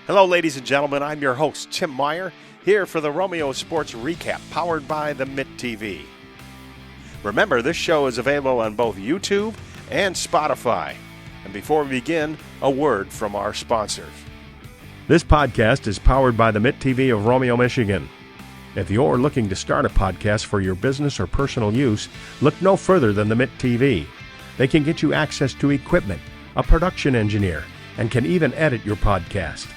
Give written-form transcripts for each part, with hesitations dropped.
Hello, ladies and gentlemen. I'm your host, Tim Meyer, here for the Romeo Sports Recap, powered by the Mitt TV. Remember, this show is available on both YouTube and Spotify. And before we begin, a word from our sponsors. This podcast is powered by the Mitt TV of Romeo, Michigan. If you're looking to start a podcast for your business or personal use, look no further than the Mitt TV. They can get you access to equipment, a production engineer, and can even edit your podcast.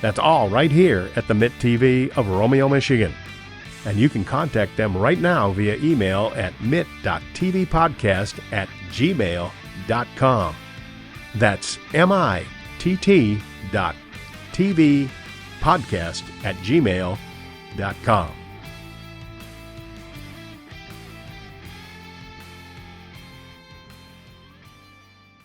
That's all right here at the Mitt TV of Romeo, Michigan. And you can contact them right now via email at mitt.tvpodcast@gmail.com. That's mitt.tvpodcast@gmail.com.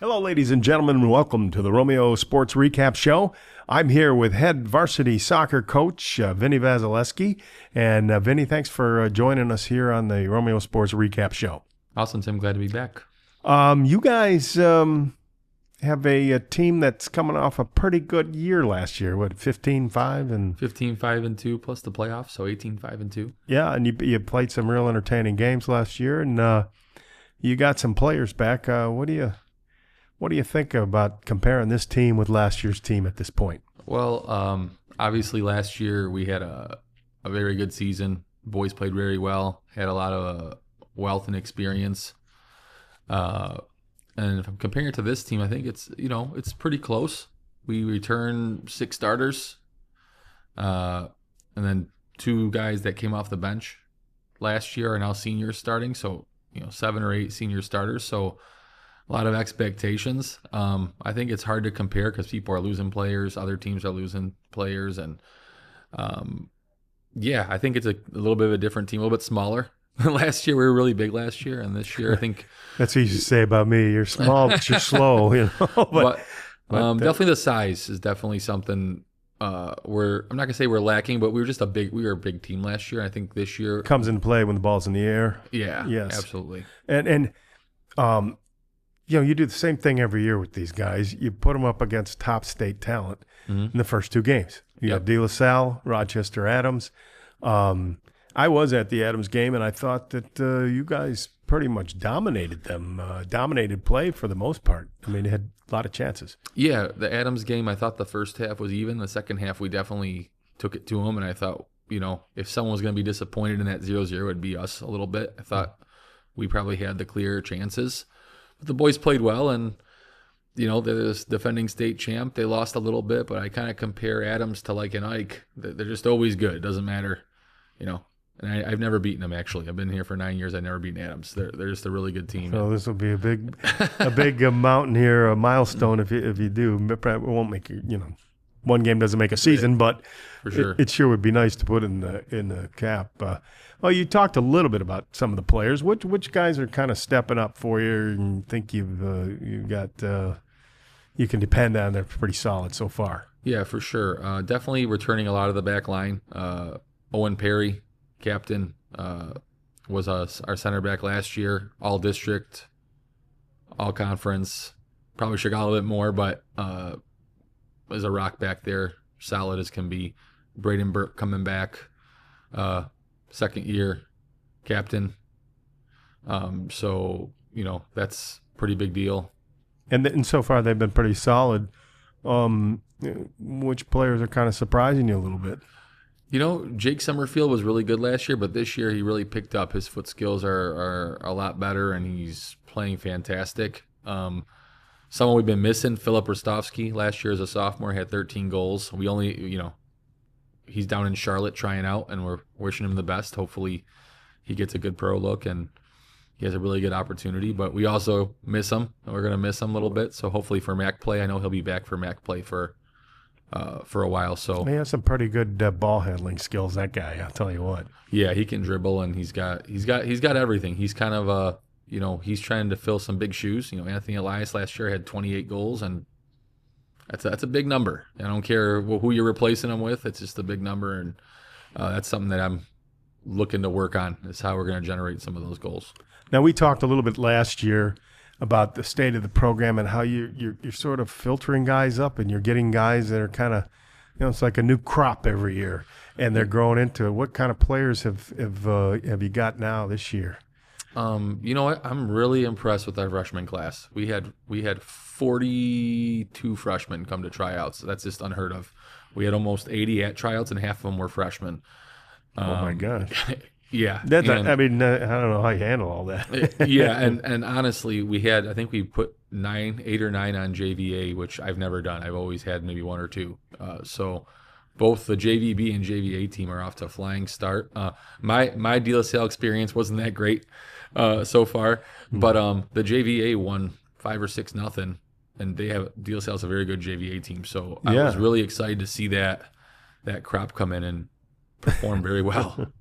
Hello, ladies and gentlemen, and welcome to the Romeo Sports Recap Show. I'm here with head varsity soccer coach Vinny Vasilevsky. And Vinny, thanks for joining us here on the Romeo Sports Recap Show. Awesome, Tim. Glad to be back. You guys have a team that's coming off a pretty good year last year. What, 15-5 and 15-5-2 plus the playoffs, so 18-5-2. Yeah, and you played some real entertaining games last year, and you got some players back. What do you think about comparing this team with last year's team at this point? Well, obviously last year we had a very good season. Boys played very well, had a lot of wealth and experience. And if I'm comparing it to this team, I think it's pretty close. We returned 6 starters, and then 2 guys that came off the bench last year are now seniors starting. So 7 or 8 senior starters. So a lot of expectations. I think it's hard to compare because people are losing players, other teams are losing players, and I think it's a little bit of a different team, a little bit smaller. Last year we were really big last year, and this year I think that's what you say about me. You're small, but you're slow. But definitely the size is definitely something. I'm not gonna say we're lacking, but we were a big team last year. I think this year comes into play when the ball's in the air. Yeah, yes, absolutely. And you do the same thing every year with these guys. You put them up against top state talent in the first 2 games. You got De La Salle, Rochester, Adams. I was at the Adams game, and I thought that you guys pretty much dominated them, dominated play for the most part. I mean, they had a lot of chances. Yeah, the Adams game, I thought the first half was even. The second half, we definitely took it to them, and I thought, if someone was going to be disappointed in that 0-0, it'd be us a little bit. I thought we probably had the clear chances. But the boys played well, and, they're this defending state champ. They lost a little bit, but I kind of compare Adams to like an Ike. They're just always good. It doesn't matter, And I've never beaten them, actually. I've been here for 9 years. I've never beaten Adams. They're just a really good team. So this will be a big mountain here, a milestone if you do. It won't make one game doesn't make a season, but for sure. It sure would be nice to put in the cap. Well, you talked a little bit about some of the players. Which guys are kind of stepping up for you and think you can depend on? They're pretty solid so far. Yeah, for sure. Definitely returning a lot of the back line. Owen Perry, captain, was our center back last year, all district, all conference. Probably should got a little bit more, but is a rock back there, solid as can be. Braden Burke coming back, second year captain. So that's a pretty big deal. And so far they've been pretty solid. Which players are kind of surprising you a little bit? Jake Summerfield was really good last year, but this year he really picked up. His foot skills are a lot better, and he's playing fantastic. Someone we've been missing, Philip Rostovsky, last year as a sophomore, had 13 goals. We only, he's down in Charlotte trying out, and we're wishing him the best. Hopefully he gets a good pro look, and he has a really good opportunity. But we also miss him, and we're going to miss him a little bit. So hopefully for MAC play, I know he'll be back for MAC play for a while. So he has some pretty good ball handling skills, that guy, I'll tell you what. Yeah, he can dribble, and he's got everything. He's kind of he's trying to fill some big shoes. Anthony Elias last year had 28 goals, and that's a big number. I don't care who you're replacing him with. It's just a big number, and that's something that I'm looking to work on, is how we're going to generate some of those goals. Now, we talked a little bit last year about the state of the program and how you're sort of filtering guys up, and you're getting guys that are kind of it's like a new crop every year, and they're growing into it. What kind of players have you got now this year? You know what? I'm really impressed with our freshman class. We had 42 freshmen come to tryouts. That's just unheard of. We had almost 80 at tryouts, and half of them were freshmen. Oh my gosh! Yeah, I don't know how you handle all that. Yeah, and honestly, I think we put 8 or 9 on JVA, which I've never done. I've always had maybe 1 or 2. So both the JVB and JVA team are off to a flying start. My DLSL experience wasn't that great so far, but the JVA won 5 or 6 nothing, and DLSL is a very good JVA team. So I was really excited to see that crop come in and perform very well.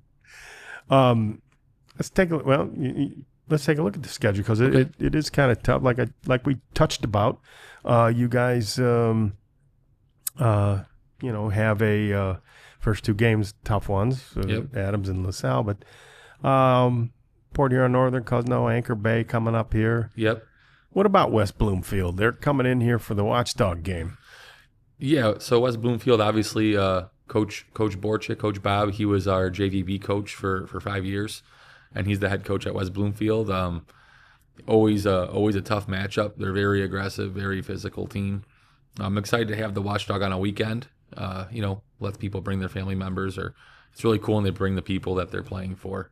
Let's take a look at the schedule, because it is kind of tough. Like we touched about, you guys, have a first 2 games tough ones, Adams and LaSalle, but Port Huron Northern, Cousino, Anchor Bay coming up here. Yep. What about West Bloomfield? They're coming in here for the Watchdog game. Yeah. So West Bloomfield, obviously, Coach Borchik, Coach Bob, he was our JVB coach for 5 years, and he's the head coach at West Bloomfield. Always a tough matchup. They're very aggressive, very physical team. I'm excited to have the Watchdog on a weekend. Let people bring their family members, or it's really cool when they bring the people that they're playing for.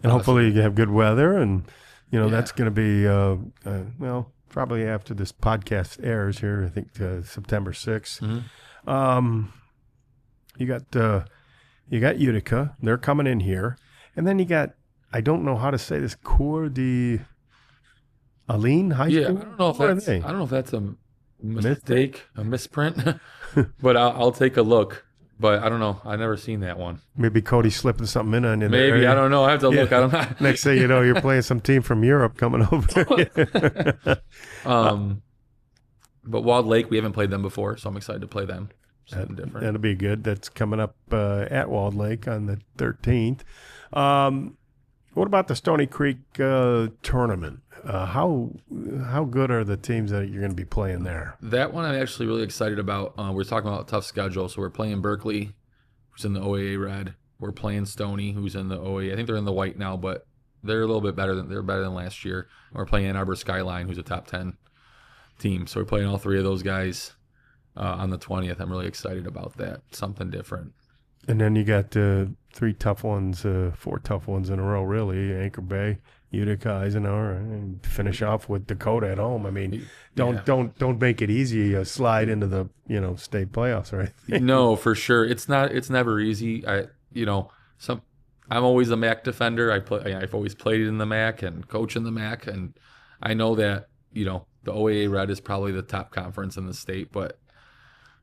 And hopefully you have good weather, and that's going to be probably after this podcast airs here. I think September 6th. Mm-hmm. You got Utica. They're coming in here, and then you got, I don't know how to say this, Coeur d'Alene High School. Yeah, I don't know if that's a mistake, a misprint, but I'll take a look. But I don't know. I've never seen that one. Maybe Cody's slipping something in on you. Maybe, I don't know. I have to look. I don't know. Next thing you know, you're playing some team from Europe coming over. But Walled Lake, we haven't played them before, so I'm excited to play them. Something different. That'll be good. That's coming up at Walled Lake on the 13th. What about the Stony Creek tournament? How good are the teams that you're going to be playing there? That one I'm actually really excited about. We're talking about a tough schedule. So we're playing Berkeley, who's in the OAA red. We're playing Stony, who's in the OAA. I think they're in the white now, but they're a little bit better than last year. And we're playing Ann Arbor Skyline, who's a top 10 team. So we're playing all 3 of those guys on the 20th. I'm really excited about that. Something different. And then you got 4 tough ones in a row, really. Anchor Bay, Utica, Eisenhower, and finish off with Dakota at home. I mean, don't make it easy. Slide into the state playoffs, right? No, for sure. It's never easy. I'm always a MAC defender. I've always played in the MAC and coach in the MAC, and I know that the OAA Red is probably the top conference in the state, but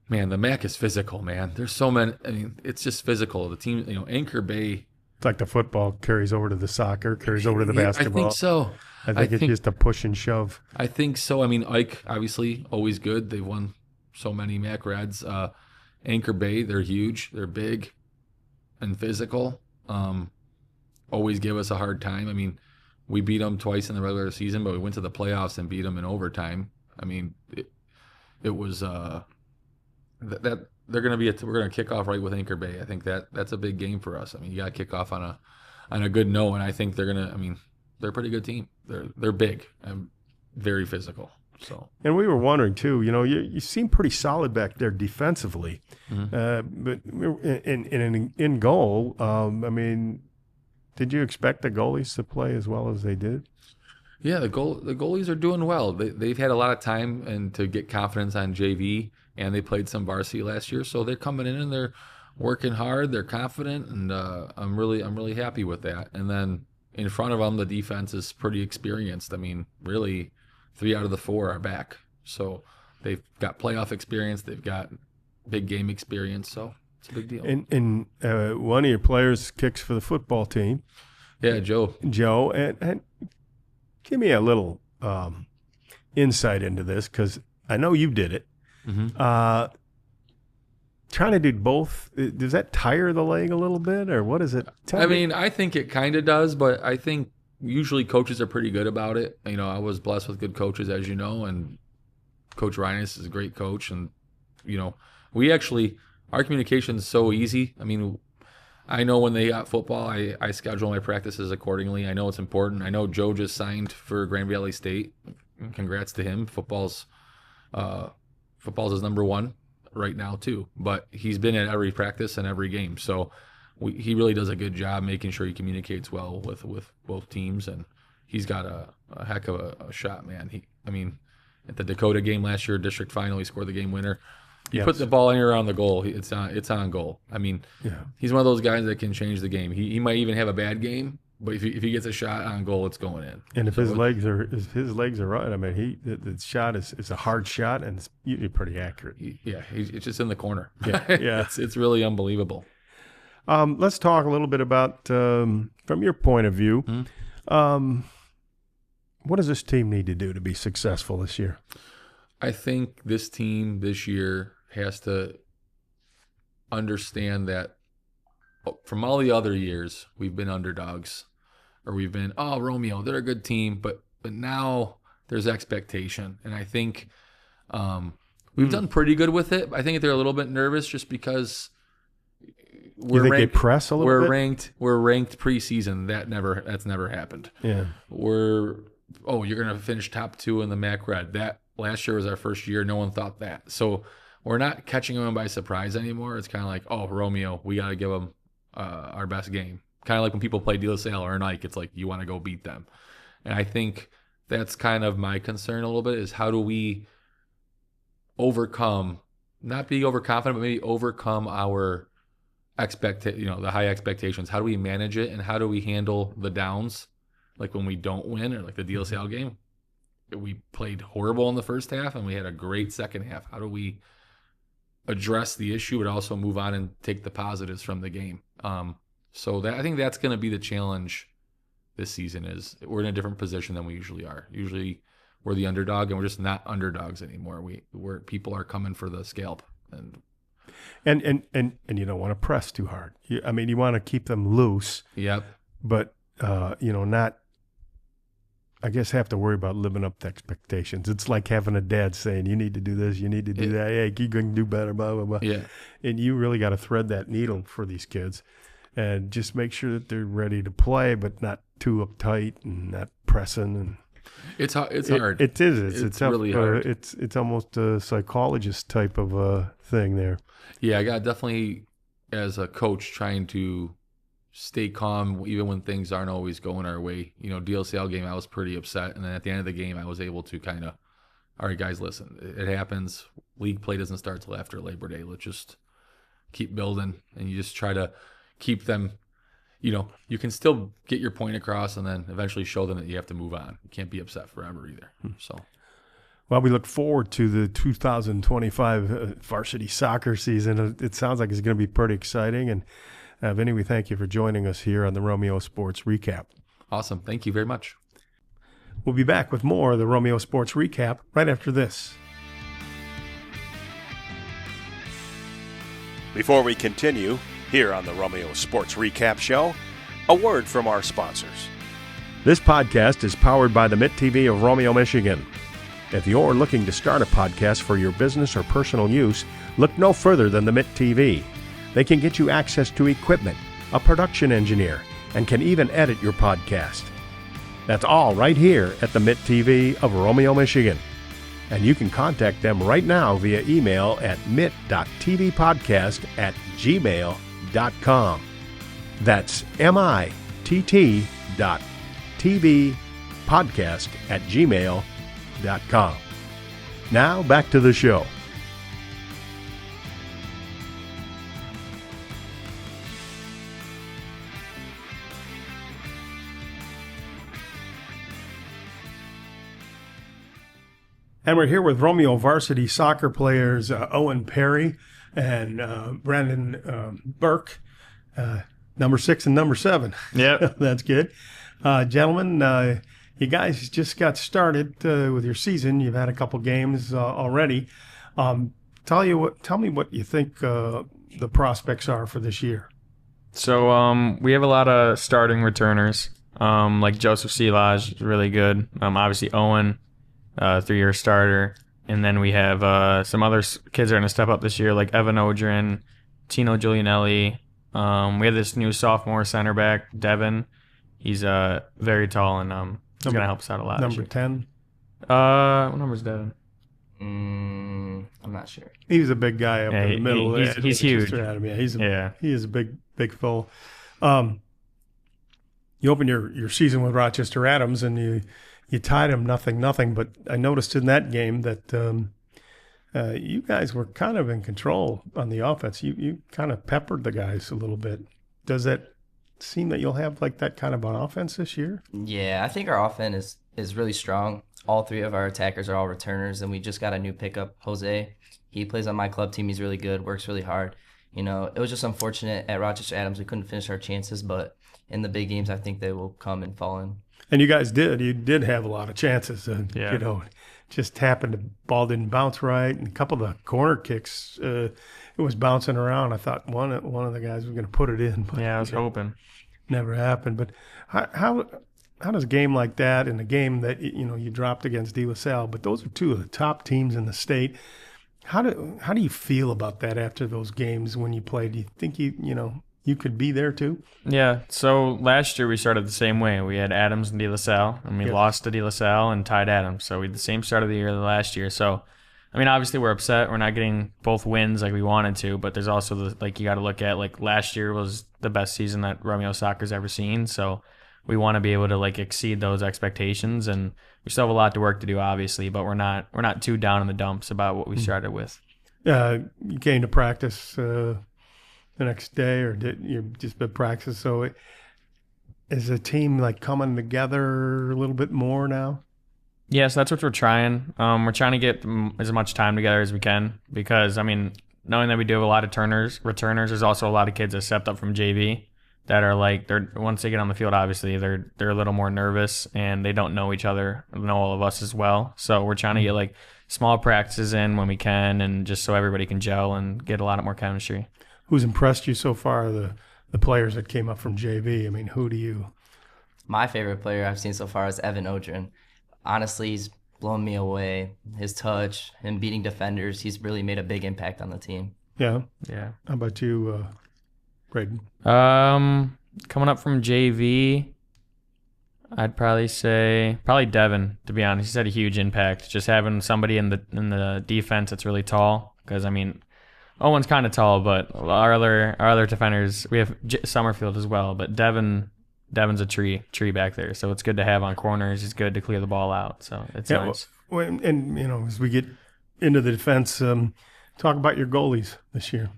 man, the MAC is physical, man. There's so many. I mean, it's just physical. The team, Anchor Bay. It's like the football carries over to the soccer, carries over to the basketball. I think so. I think it's just a push and shove. I think so. I mean, Ike, obviously, always good. They've won so many MAC Reds. Anchor Bay, they're huge. They're big and physical. Always give us a hard time. I mean, we beat them twice in the regular season, but we went to the playoffs and beat them in overtime. I mean, it was that they're going to be we're going to kick off right with Anchor Bay. I think that's a big game for us. I mean, you got to kick off on a good note, and I think they're going to. I mean, they're a pretty good team. They're big and very physical. So, and we were wondering too. You seem pretty solid back there defensively, but in goal. I mean, did you expect the goalies to play as well as they did? Yeah, the goalies are doing well. They've had a lot of time and to get confidence on JV. And they played some varsity last year, so they're coming in and they're working hard. They're confident, and I'm really happy with that. And then in front of them, the defense is pretty experienced. I mean, really, 3 out of the 4 are back, so they've got playoff experience. They've got big game experience, so it's a big deal. And one of your players kicks for the football team. Yeah, Joe. And give me a little insight into this, because I know you did it. Mm-hmm. Trying to do both, does that tire the leg a little bit, or what is it? I mean, I think it kind of does, but I think usually coaches are pretty good about it. I was blessed with good coaches, as you know, and Coach Reines is a great coach. And, we actually, our communication is so easy. I mean, I know when they got football, I schedule my practices accordingly. I know it's important. I know Joe just signed for Grand Valley State. Congrats to him. Football's his number one right now too. But he's been at every practice and every game, so he really does a good job making sure he communicates well with both teams, and he's got a heck of a shot, man. At the Dakota game last year, district final, he scored the game winner. You put the ball anywhere on the goal, it's on goal. I mean, he's one of those guys that can change the game. He might even have a bad game, but if he gets a shot on goal, it's going in. And if his legs are right, I mean, the shot is a hard shot and it's usually pretty accurate. It's just in the corner. Yeah. It's really unbelievable. Let's talk a little bit about from your point of view. What does this team need to do to be successful this year? I think this team this year has to understand that from all the other years, we've been underdogs, or we've been, Romeo, they're a good team, but now there's expectation. And I think we've done pretty good with it. I think they're a little bit nervous just because they press a little bit? We're ranked preseason. That's never happened. Yeah. You're going to finish top 2 in the MAC Red. That last year was our first year. No one thought that. So we're not catching them by surprise anymore. It's kind of like, Romeo, we got to give them our best game. Kind of like when people play De La Salle or Nike, it's like you want to go beat them. And I think that's kind of my concern a little bit, is how do we overcome, not be overconfident, but maybe overcome our the high expectations. How do we manage it, and how do we handle the downs, like when we don't win, or like the De La Salle game? We played horrible in the first half and we had a great second half. How do we address the issue but also move on and take the positives from the game? I think that's going to be the challenge this season. Is we're in a different position than we usually are. Usually we're the underdog, and we're just not underdogs anymore. We're people are coming for the scalp, and you don't want to press too hard. You want to keep them loose. Yep. But not, I guess, have to worry about living up to expectations. It's like having a dad saying, you need to do this, you need to do that. Hey, you're going to do better, blah, blah, blah. Yeah. And you really got to thread that needle for these kids and just make sure that they're ready to play, but not too uptight and not pressing. And it's hard. It's really hard. It's almost a psychologist type of thing there. Yeah, I got definitely, as a coach, trying to stay calm even when things aren't always going our way. DLCL game, I was pretty upset, and then at the end of the game, I was able to kind of, all right, guys, listen, it happens. League play doesn't start till after Labor Day. Let's just keep building, and you just try to keep them. You can still get your point across, and then eventually show them that you have to move on. You can't be upset forever either. So. Well, we look forward to the 2025 varsity soccer season. It sounds like it's going to be pretty exciting, and Vinny, we thank you for joining us here on the Romeo Sports Recap. Awesome. Thank you very much. We'll be back with more of the Romeo Sports Recap right after this. Before we continue here on the Romeo Sports Recap Show, a word from our sponsors. This podcast is powered by the Mitt TV of Romeo, Michigan. If you're looking to start a podcast for your business or personal use, look no further than the Mitt TV. They can get you access to equipment, a production engineer, and can even edit your podcast. That's all right here at the Mitt TV of Romeo, Michigan. And you can contact them right now via email at mitt.tvpodcast@gmail.com. That's mitt.tvpodcast@gmail.com. Now back to the show. And we're here with Romeo varsity soccer players Owen Perry and Brandon Burke, number 6 and number 7. Yep. That's good. Gentlemen, you guys just got started with your season. You've had a couple games already. Tell me what you think the prospects are for this year. So we have a lot of starting returners, like Joseph Silage, really good. Obviously Owen, 3-year starter. And then we have some other kids that are going to step up this year, like Evan Odrin, Tino Giulianelli. We have this new sophomore center back, Devin. He's very tall, and he's going to help us out a lot. Number 10? What number is Devin? I'm not sure. He was a big guy up in the middle. He's huge. Yeah, he is a big fellow. You opened your season with Rochester Adams, and you tied him 0-0. But I noticed in that game that you guys were kind of in control on the offense. You kind of peppered the guys a little bit. Does that seem that you'll have like that kind of an offense this year? Yeah, I think our offense is really strong. All three of our attackers are all returners, and we just got a new pickup, Jose. He plays on my club team. He's really good, works really hard. You know, it was just unfortunate at Rochester Adams we couldn't finish our chances, but in the big games I think they will come and fall in. And you guys did. You did have a lot of chances. Yeah. You know, just happened the ball didn't bounce right, and a couple of the corner kicks, it was bouncing around. I thought one of the guys was going to put it in. But, Yeah, I was hoping. Never happened. But how does a game like that, in a game that you dropped against De La Salle, but those are two of the top teams in the state? How do you feel about that after those games when you played? Do you think you could be there too? Yeah. So last year we started the same way. We had Adams and De La Salle, and we lost to De La Salle and tied Adams. So we had the same start of the year last year. So, I mean, obviously we're upset. We're not getting both wins like we wanted to, but there's also you got to look at last year was the best season that Romeo soccer's ever seen. So we want to be able to exceed those expectations, and we still have a lot to work to do, obviously, but we're not too down in the dumps about what we started with. You came to practice the next day, or did you just been practice? So is the team coming together a little bit more now? Yes, that's what we're trying. We're trying to get as much time together as we can because, I mean, knowing that we do have a lot of returners, there's also a lot of kids that stepped up from JV that are they're once they get on the field, obviously they're a little more nervous and they don't know each other, know all of us as well. So we're trying to get small practices in when we can, and just so everybody can gel and get a lot more chemistry. Who's impressed you so far? The players that came up from JV. I mean, who do you? My favorite player I've seen so far is Evan Odrin. Honestly, he's blown me away. His touch, him beating defenders, he's really made a big impact on the team. Yeah. Yeah. How about you, Braden? Coming up from JV, I'd probably say Devin, to be honest. He's had a huge impact. Just having somebody in the defense that's really tall. Because, I mean, Owen's kind of tall, but our other defenders, we have Summerfield as well, but Devin's a tree back there, so it's good to have on corners. It's good to clear the ball out, so it's nice. Well, and as we get into the defense, talk about your goalies this year.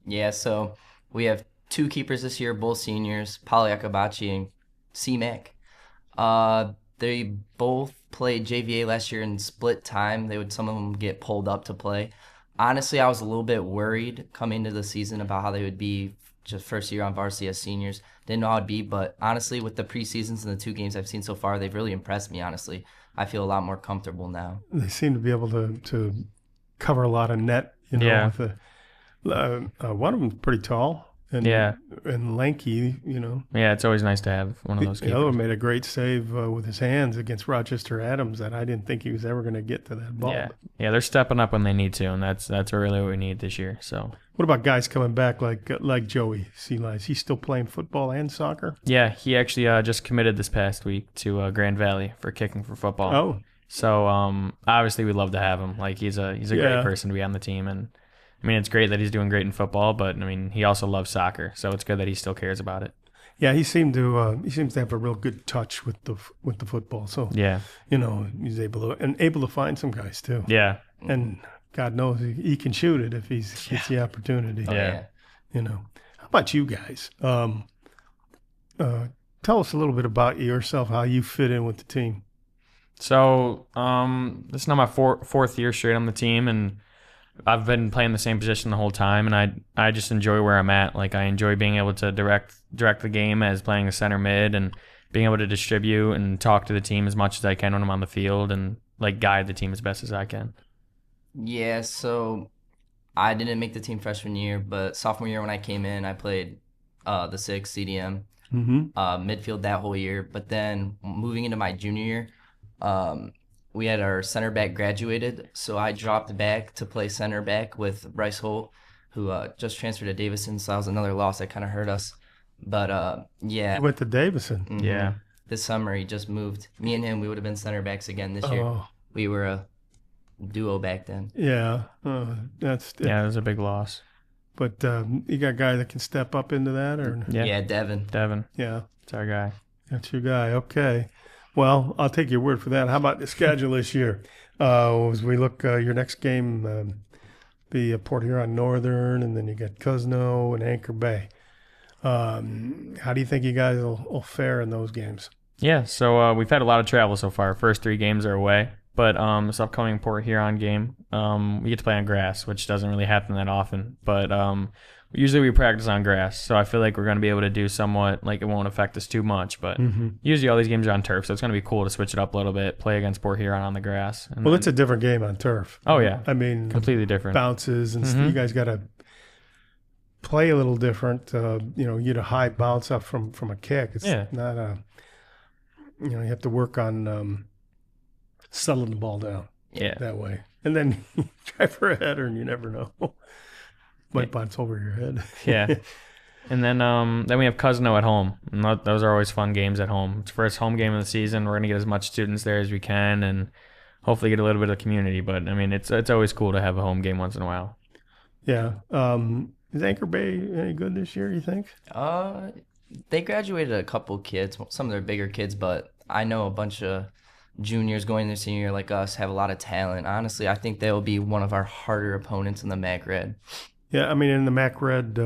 Yeah, so we have two keepers this year, both seniors, Pauly Akabachi and C-Mac. They both played JVA last year in split time. Some of them get pulled up to play. Honestly, I was a little bit worried coming into the season about how they would be just first year on varsity as seniors. Didn't know how it'd be, but honestly, with the preseasons and the two games I've seen so far, they've really impressed me, honestly. I feel a lot more comfortable now. They seem to be able to cover a lot of net, Yeah. One of them's pretty tall. And lanky, Yeah, it's always nice to have one of those keepers. The other one made a great save with his hands against Rochester Adams that I didn't think he was ever going to get to that ball. Yeah, they're stepping up when they need to, and that's really what we need this year. So, what about guys coming back like Joey Seeley? Is he still playing football and soccer? Yeah, he actually just committed this past week to Grand Valley for kicking for football. Oh, so obviously we'd love to have him. He's a great person to be on the team, and I mean, it's great that he's doing great in football, but I mean, he also loves soccer, so it's good that he still cares about it. Yeah, he seems to have a real good touch with the football. So yeah, he's able to find some guys too. Yeah, and God knows he can shoot it if he gets the opportunity. Oh, yeah. How about you guys? Tell us a little bit about yourself, how you fit in with the team. So this is now my fourth year straight on the team, and I've been playing the same position the whole time, and I just enjoy where I'm at. I enjoy being able to direct the game as playing a center mid, and being able to distribute and talk to the team as much as I can when I'm on the field, and guide the team as best as I can. Yeah, so I didn't make the team freshman year, but sophomore year when I came in, I played the 6 CDM, midfield that whole year. But then moving into my junior year, we had our center back graduated, so I dropped back to play center back with Bryce Holt, who just transferred to Davison, so that was another loss that kind of hurt us. But yeah. He went to Davison. Mhm. Yeah. This summer he just moved. Me and him, we would have been center backs again this year. Oh, We were a duo back then. yeah. That's Yeah, it was a big loss. But you got a guy that can step up into that, or Yeah, Devin. Devin, yeah, it's our guy. that's your guy. Okay. Well, I'll take your word for that. How about the schedule this year? As we look, your next game be Port Huron Northern, and then you got Cuzno and Anchor Bay. How do you think you guys will fare in those games? Yeah, so we've had a lot of travel so far. First 3 games are away, but this upcoming Port Huron game, we get to play on grass, which doesn't really happen that often. But usually we practice on grass, so I feel like we're going to be able to do somewhat, like it won't affect us too much. But usually all these games are on turf, so it's going to be cool to switch it up a little bit, play against Port Huron on the grass. And Well, it's a different game on turf. Oh, yeah. I mean, completely different. bounces and you guys got to play a little different. You get a high bounce up from a kick. It's not a. You have to work on settling the ball down. Yeah. That way, and then you try for a header, and you never know. Might bounce over your head. Yeah. And then we have Cuzno at home. And those are always fun games at home. It's the first home game of the season. We're going to get as much students there as we can and hopefully get a little bit of community. But, I mean, it's always cool to have a home game once in a while. Yeah. Is Anchor Bay any good this year, you think? They graduated a couple kids, some of their bigger kids, but I know a bunch of juniors going their senior year like us have a lot of talent. Honestly, I think they'll be one of our harder opponents in the MAC Red. Yeah, I mean, in the MAC Red,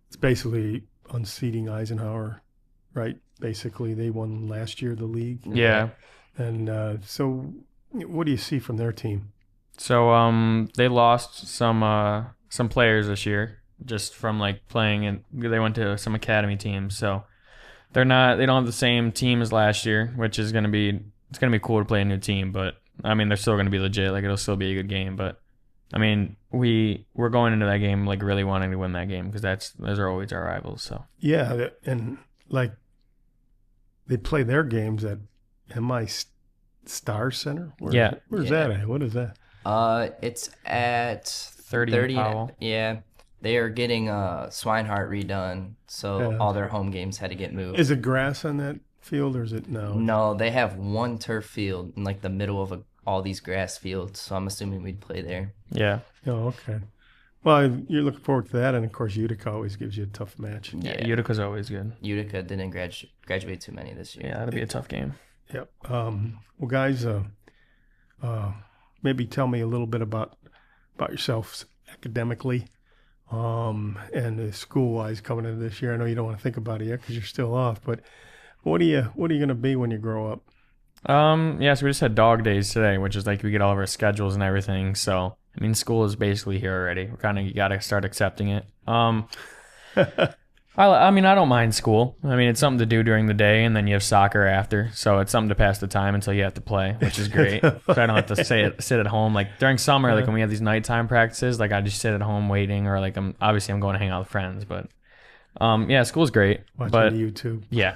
it's basically unseating Eisenhower, right? Basically, they won last year the league. Yeah. And so what do you see from their team? So they lost some players this year just from like playing, and they went to some academy teams. So they don't have the same team as last year, which is gonna be cool to play a new team. But I mean, they're still gonna be legit. Like it'll still be a good game. But I mean, we're going into that game like really wanting to win that game because those are always our rivals. So yeah, and like they play their games at MI Star Center. Where's that at? What is that? It's at 30 in Powell. Yeah. They are getting Swinehart redone, so all their home games had to get moved. Is it grass on that field, or is it no? No, they have one turf field in like the middle of all these grass fields, so I'm assuming we'd play there. Yeah. Oh, okay. Well, you're looking forward to that, and of course, Utica always gives you a tough match. Yeah, Utica's always good. Utica didn't graduate too many this year. Yeah, that'll be a tough game. Yep. Well, guys, maybe tell me a little bit about yourselves academically. And school-wise coming into this year. I know you don't want to think about it yet because you're still off, but what are you going to be when you grow up? Yeah, so we just had dog days today, which is like we get all of our schedules and everything. So, I mean, school is basically here already. You got to start accepting it. I mean, I don't mind school. I mean, it's something to do during the day, and then you have soccer after. So it's something to pass the time until you have to play, which is great. So I don't have to sit at home. Like during summer, like when we have these nighttime practices, like I just sit at home waiting, or like I'm going to hang out with friends. But yeah, school's great. Watching YouTube. Yeah.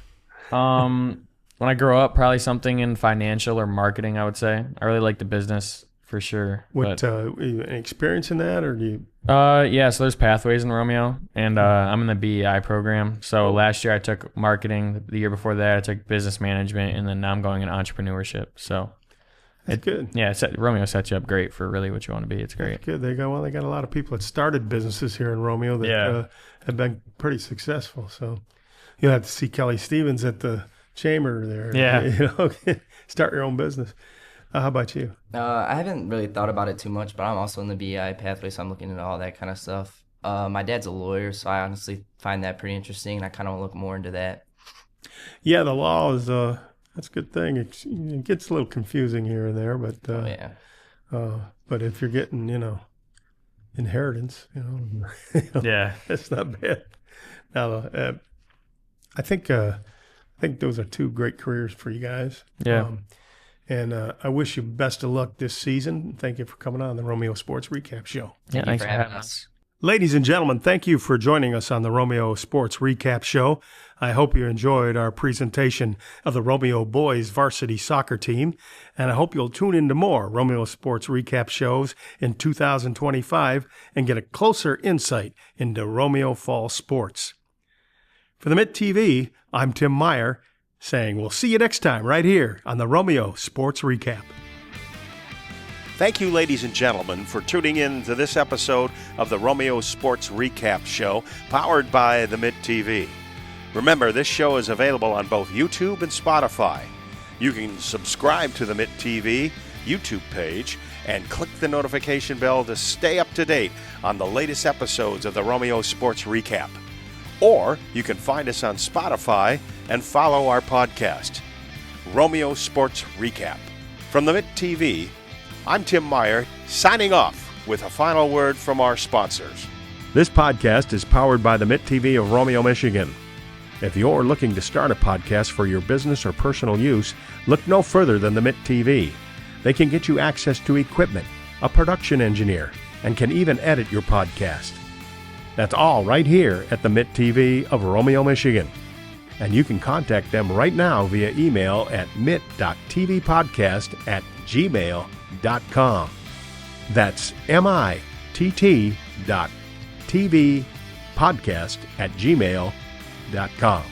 When I grow up, probably something in financial or marketing, I would say. I really like the business for sure. What any experience in that, or do you? Yeah, so there's pathways in Romeo, and I'm in the BEI program. So last year I took marketing. The year before that I took business management, and then now I'm going in entrepreneurship. So that's good. Yeah, Romeo sets you up great for really what you want to be. It's great. That's good. They got a lot of people that started businesses here in Romeo that have been pretty successful. So you'll have to see Kelly Stevens at the chamber there. Yeah. Start your own business. How about you? I haven't really thought about it too much, but I'm also in the BI pathway, so I'm looking into all that kind of stuff. My dad's a lawyer, so I honestly find that pretty interesting, and I kind of want to look more into that. Yeah, the law is that's a good thing. It gets a little confusing here and there, but but if you're getting inheritance, yeah, that's not bad. Now, I think those are two great careers for you guys. Yeah. And I wish you best of luck this season. Thank you for coming on the Romeo Sports Recap Show. Thank you for having us. Ladies and gentlemen, thank you for joining us on the Romeo Sports Recap Show. I hope you enjoyed our presentation of the Romeo boys varsity soccer team, and I hope you'll tune into more Romeo Sports Recap shows in 2025 and get a closer insight into Romeo fall sports. For the Mitt TV, I'm Tim Meyer, saying we'll see you next time right here on the Romeo Sports Recap. Thank you, ladies and gentlemen, for tuning in to this episode of the Romeo Sports Recap Show, powered by the Mitt TV. Remember, this show is available on both YouTube and Spotify. You can subscribe to the Mitt TV YouTube page and click the notification bell to stay up to date on the latest episodes of the Romeo Sports Recap. Or you can find us on Spotify and follow our podcast, Romeo Sports Recap. From the Mitt TV, I'm Tim Meyer, signing off with a final word from our sponsors. This podcast is powered by the Mitt TV of Romeo, Michigan. If you're looking to start a podcast for your business or personal use, look no further than the Mitt TV. They can get you access to equipment, a production engineer, and can even edit your podcast. That's all right here at the Mitt TV of Romeo, Michigan. And you can contact them right now via email at mitt.tvpodcast@gmail.com. That's mitt.tvpodcast@gmail.com.